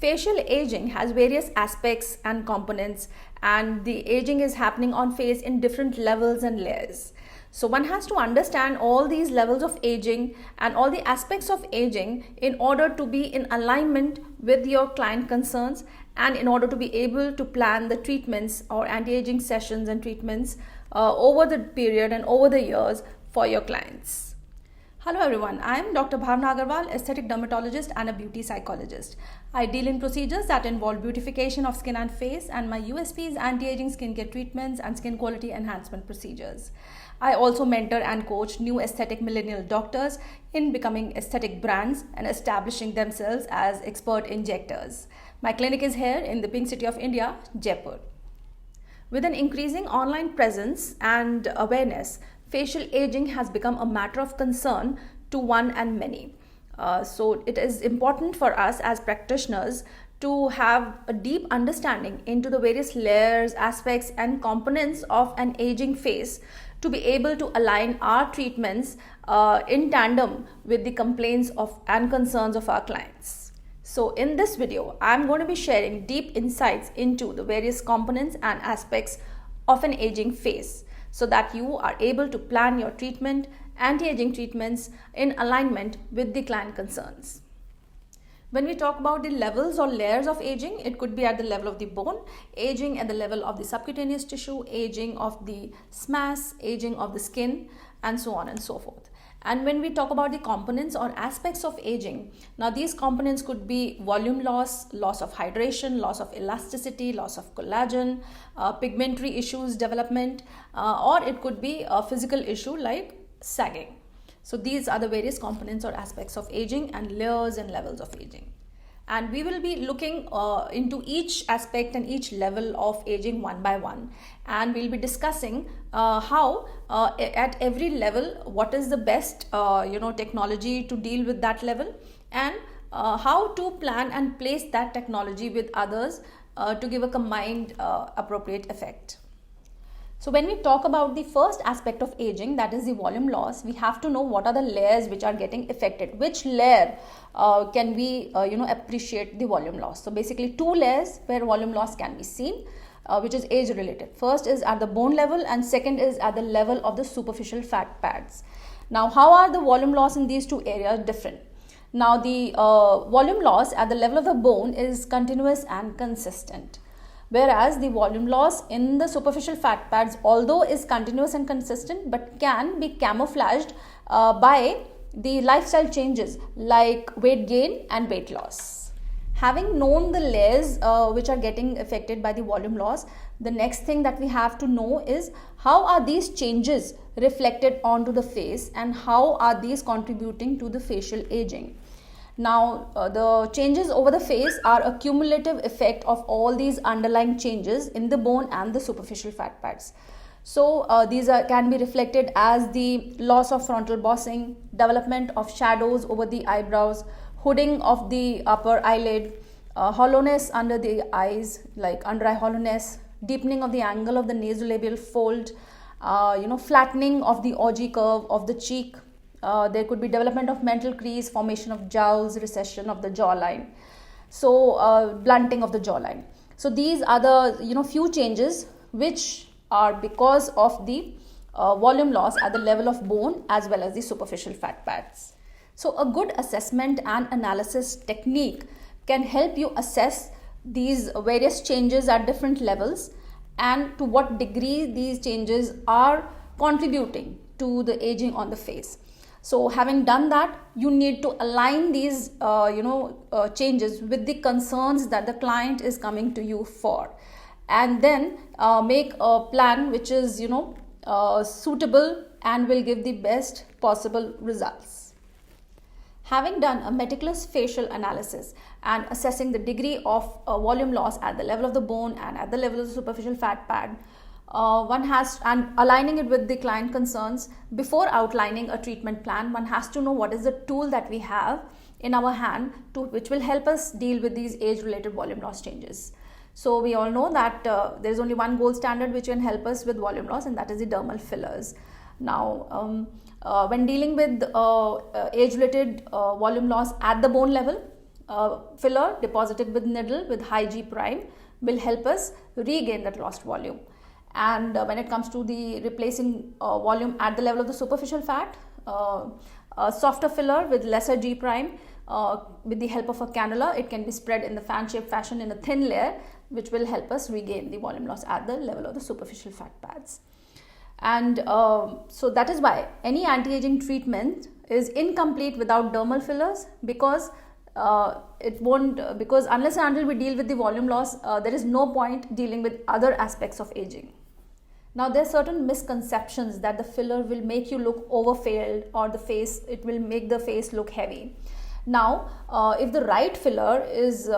Facial aging has various aspects and components, and the aging is happening on face in different levels and layers. So one has to understand all these levels of aging and all the aspects of aging in order to be in alignment with your client concerns and in order to be able to plan the treatments or anti-aging sessions and treatments over the period and over the years for your clients. Hello everyone, I am Dr. Bhavna Agarwal, aesthetic dermatologist and a beauty psychologist. I deal in procedures that involve beautification of skin and face, and my USP is anti-aging skincare treatments and skin quality enhancement procedures. I also mentor and coach new aesthetic millennial doctors in becoming aesthetic brands and establishing themselves as expert injectors. My clinic is here in the Pink City of India, Jaipur. With an increasing online presence and awareness, facial aging has become a matter of concern to one and many. So it is important for us as practitioners to have a deep understanding into the various layers, aspects and components of an aging face to be able to align our treatments in tandem with the complaints of and concerns of our clients. So in this video, I'm going to be sharing deep insights into the various components and aspects of an aging face, so that you are able to plan your treatment, anti-aging treatments in alignment with the client concerns. When we talk about the levels or layers of aging, it could be at the level of the bone, aging at the level of the subcutaneous tissue, aging of the SMAS, aging of the skin, and so on and so forth. And when we talk about the components or aspects of aging, now these components could be volume loss, loss of hydration, loss of elasticity, loss of collagen, pigmentary issues development, or it could be a physical issue like sagging. So these are the various components or aspects of aging and layers and levels of aging. And we will be looking into each aspect and each level of aging one by one, and we'll be discussing how at every level what is the best technology to deal with that level, and how to plan and place that technology with others to give a combined appropriate effect. So when we talk about the first aspect of aging, that is the volume loss, we have to know what are the layers which are getting affected. Which layer can we appreciate the volume loss? So basically two layers where volume loss can be seen, which is age related. First is at the bone level and second is at the level of the superficial fat pads. Now how are the volume loss in these two areas different? Now the volume loss at the level of the bone is continuous and consistent, whereas the volume loss in the superficial fat pads, although is continuous and consistent, but can be camouflaged by the lifestyle changes like weight gain and weight loss. Having known the layers which are getting affected by the volume loss, the next thing that we have to know is how are these changes reflected onto the face and how are these contributing to the facial aging. Now, the changes over the face are a cumulative effect of all these underlying changes in the bone and the superficial fat pads. So, these can be reflected as the loss of frontal bossing, development of shadows over the eyebrows, hooding of the upper eyelid, hollowness under the eyes like under eye hollowness, deepening of the angle of the nasolabial fold, flattening of the ogee curve of the cheek. There could be development of mental crease, formation of jowls, recession of the jawline, so blunting of the jawline. So these are the few changes which are because of the volume loss at the level of bone as well as the superficial fat pads. So a good assessment and analysis technique can help you assess these various changes at different levels and to what degree these changes are contributing to the aging on the face. So having done that, you need to align these changes with the concerns that the client is coming to you for, and then make a plan which is suitable and will give the best possible results. Having done a meticulous facial analysis and assessing the degree of volume loss at the level of the bone and at the level of the superficial fat pad, and aligning it with the client concerns, before outlining a treatment plan, one has to know what is the tool that we have in our hand which will help us deal with these age related volume loss changes. So we all know that there is only one gold standard which can help us with volume loss, and that is the dermal fillers. Now when dealing with age related volume loss at the bone level, filler deposited with needle with high G prime will help us regain that lost volume. And when it comes to the replacing volume at the level of the superficial fat, a softer filler with lesser G prime, with the help of a cannula, it can be spread in the fan shaped fashion in a thin layer, which will help us regain the volume loss at the level of the superficial fat pads. And so that is why any anti-aging treatment is incomplete without dermal fillers, because because unless and until we deal with the volume loss, there is no point dealing with other aspects of aging. Now, there are certain misconceptions that the filler will make you look overfilled, or it will make the face look heavy. Now, if the right filler is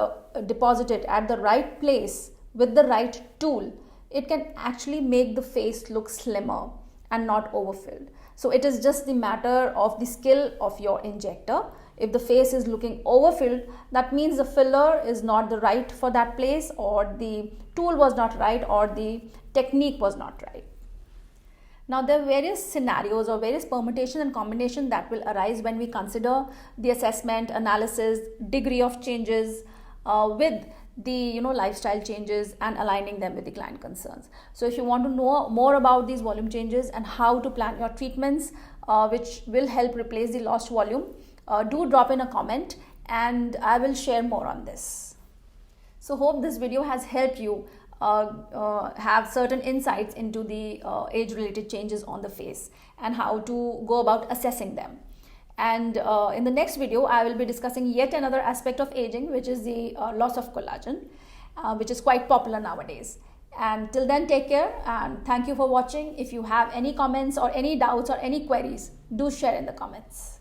deposited at the right place with the right tool, it can actually make the face look slimmer and not overfilled. So it is just the matter of the skill of your injector. If the face is looking overfilled, that means the filler is not the right for that place, or the tool was not right, or the technique was not right. Now, there are various scenarios or various permutations and combinations that will arise when we consider the assessment, analysis, degree of changes with the lifestyle changes and aligning them with the client concerns. So if you want to know more about these volume changes and how to plan your treatments which will help replace the lost volume, do drop in a comment and I will share more on this. So hope this video has helped you have certain insights into the age related changes on the face and how to go about assessing them. And in the next video, I will be discussing yet another aspect of aging, which is the loss of collagen, which is quite popular nowadays. And till then, take care and thank you for watching. If you have any comments or any doubts or any queries, do share in the comments.